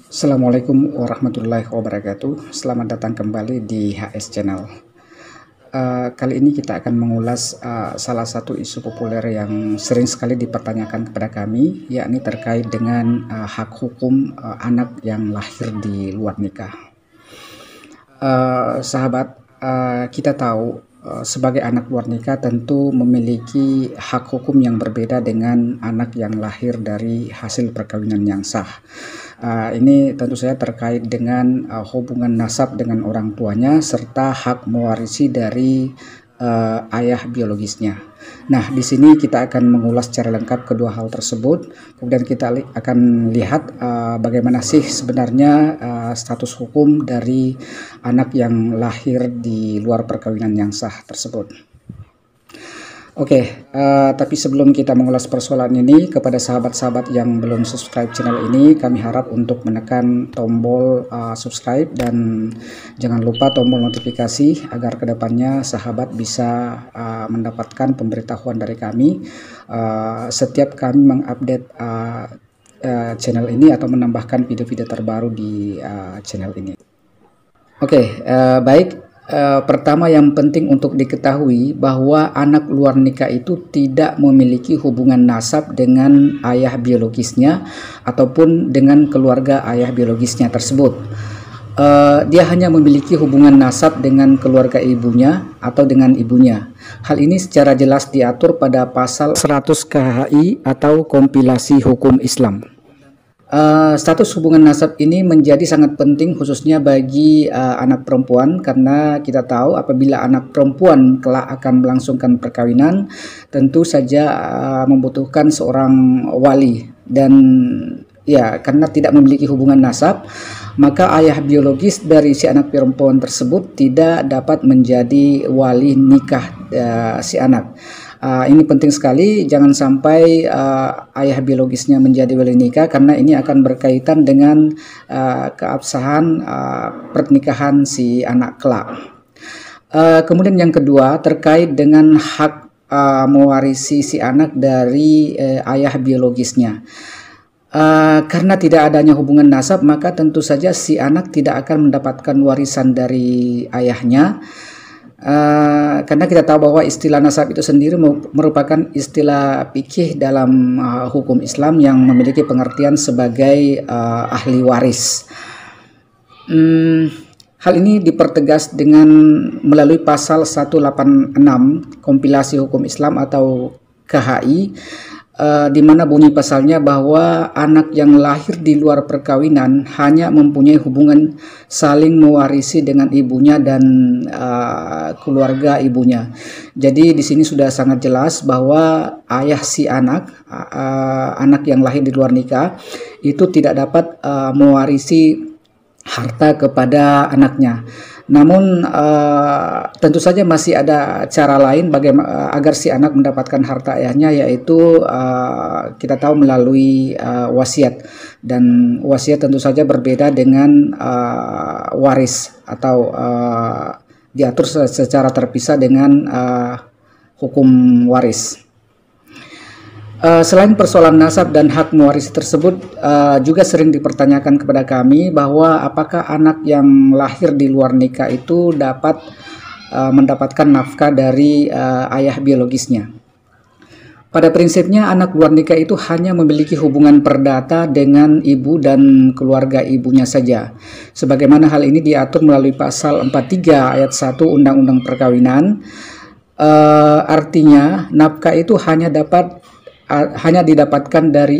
Assalamualaikum warahmatullahi wabarakatuh. Selamat datang kembali di HS Channel. Kali ini kita akan mengulas salah satu isu populer yang sering sekali dipertanyakan kepada kami, yakni terkait dengan hak hukum anak yang lahir di luar nikah. Sahabat, kita tahu sebagai anak luar nikah tentu memiliki hak hukum yang berbeda dengan anak yang lahir dari hasil perkawinan yang sah. Ini tentu saja terkait dengan hubungan nasab dengan orang tuanya serta hak mewarisi dari ayah biologisnya. Nah, di sini kita akan mengulas secara lengkap kedua hal tersebut. Kemudian kita akan lihat bagaimana sih sebenarnya status hukum dari anak yang lahir di luar perkawinan yang sah tersebut. Oke, tapi sebelum kita mengulas persoalan ini, kepada sahabat-sahabat yang belum subscribe channel ini, kami harap untuk menekan tombol subscribe dan jangan lupa tombol notifikasi agar kedepannya sahabat bisa mendapatkan pemberitahuan dari kami setiap kami mengupdate channel ini atau menambahkan video-video terbaru di channel ini. Oke, baik. Pertama yang penting untuk diketahui bahwa anak luar nikah itu tidak memiliki hubungan nasab dengan ayah biologisnya ataupun dengan keluarga ayah biologisnya tersebut. Dia hanya memiliki hubungan nasab dengan keluarga ibunya atau dengan ibunya. Hal ini secara jelas diatur pada pasal 100 KHI atau Kompilasi Hukum Islam. Status hubungan nasab ini menjadi sangat penting khususnya bagi anak perempuan, karena kita tahu apabila anak perempuan kelak akan melangsungkan perkawinan tentu saja membutuhkan seorang wali, dan ya karena tidak memiliki hubungan nasab maka ayah biologis dari si anak perempuan tersebut tidak dapat menjadi wali nikah si anak. Ini penting sekali, jangan sampai ayah biologisnya menjadi wali nikah, karena ini akan berkaitan dengan keabsahan pernikahan si anak kelak. Kemudian yang kedua terkait dengan hak mewarisi si anak dari ayah biologisnya. Karena tidak adanya hubungan nasab, maka tentu saja si anak tidak akan mendapatkan warisan dari ayahnya. Karena kita tahu bahwa istilah nasab itu sendiri merupakan istilah fikih dalam hukum Islam yang memiliki pengertian sebagai ahli waris. Hal ini dipertegas dengan melalui pasal 186 Kompilasi Hukum Islam atau KHI, di mana bunyi pasalnya bahwa anak yang lahir di luar perkawinan hanya mempunyai hubungan saling mewarisi dengan ibunya dan keluarga ibunya. Jadi di sini sudah sangat jelas bahwa ayah si anak yang lahir di luar nikah itu tidak dapat mewarisi harta kepada anaknya. Namun tentu saja masih ada cara lain bagaimana agar si anak mendapatkan harta ayahnya, yaitu kita tahu melalui wasiat, dan wasiat tentu saja berbeda dengan waris atau diatur secara terpisah dengan hukum waris. Selain persoalan nasab dan hak mewarisi tersebut, juga sering dipertanyakan kepada kami bahwa apakah anak yang lahir di luar nikah itu dapat mendapatkan nafkah dari ayah biologisnya. Pada prinsipnya anak luar nikah itu hanya memiliki hubungan perdata dengan ibu dan keluarga ibunya saja. Sebagaimana hal ini diatur melalui pasal 43 ayat 1 Undang-Undang Perkawinan. Artinya nafkah itu hanya didapatkan dari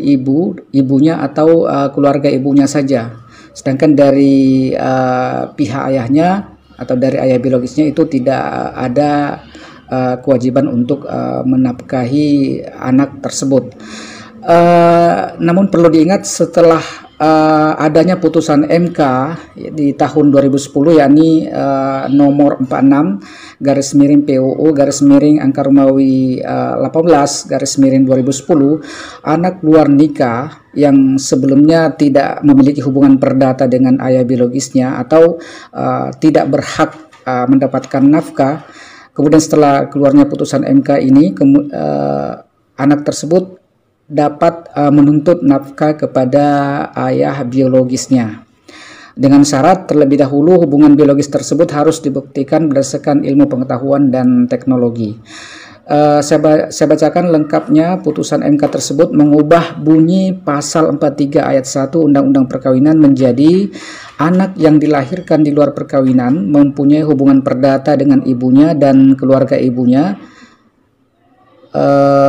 ibunya atau keluarga ibunya saja. Sedangkan dari pihak ayahnya atau dari ayah biologisnya itu tidak ada kewajiban untuk menafkahi anak tersebut. Namun perlu diingat, setelah adanya putusan MK di tahun 2010, yakni nomor 46/PUU/Angka Romawi 18/2010, anak luar nikah yang sebelumnya tidak memiliki hubungan perdata dengan ayah biologisnya atau tidak berhak mendapatkan nafkah, kemudian setelah keluarnya putusan MK ini anak tersebut dapat menuntut nafkah kepada ayah biologisnya. Dengan syarat terlebih dahulu hubungan biologis tersebut harus dibuktikan berdasarkan ilmu pengetahuan dan teknologi. Saya bacakan lengkapnya putusan MK tersebut mengubah bunyi pasal 43 ayat 1 Undang-Undang Perkawinan menjadi anak yang dilahirkan di luar perkawinan mempunyai hubungan perdata dengan ibunya dan keluarga ibunya,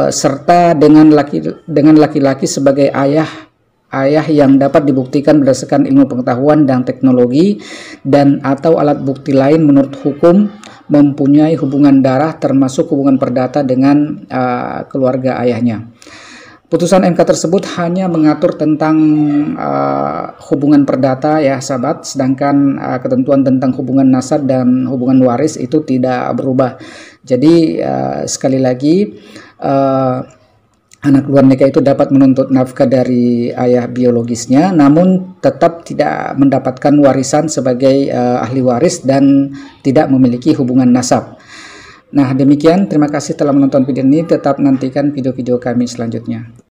serta dengan laki-laki sebagai ayah yang dapat dibuktikan berdasarkan ilmu pengetahuan dan teknologi dan atau alat bukti lain menurut hukum mempunyai hubungan darah termasuk hubungan perdata dengan keluarga ayahnya. Putusan MK tersebut hanya mengatur tentang hubungan perdata ya sahabat, sedangkan ketentuan tentang hubungan nasab dan hubungan waris itu tidak berubah. Jadi sekali lagi anak luar nikah itu dapat menuntut nafkah dari ayah biologisnya, namun tetap tidak mendapatkan warisan sebagai ahli waris dan tidak memiliki hubungan nasab. Nah, demikian. Terima kasih telah menonton video ini. Tetap nantikan video-video kami selanjutnya.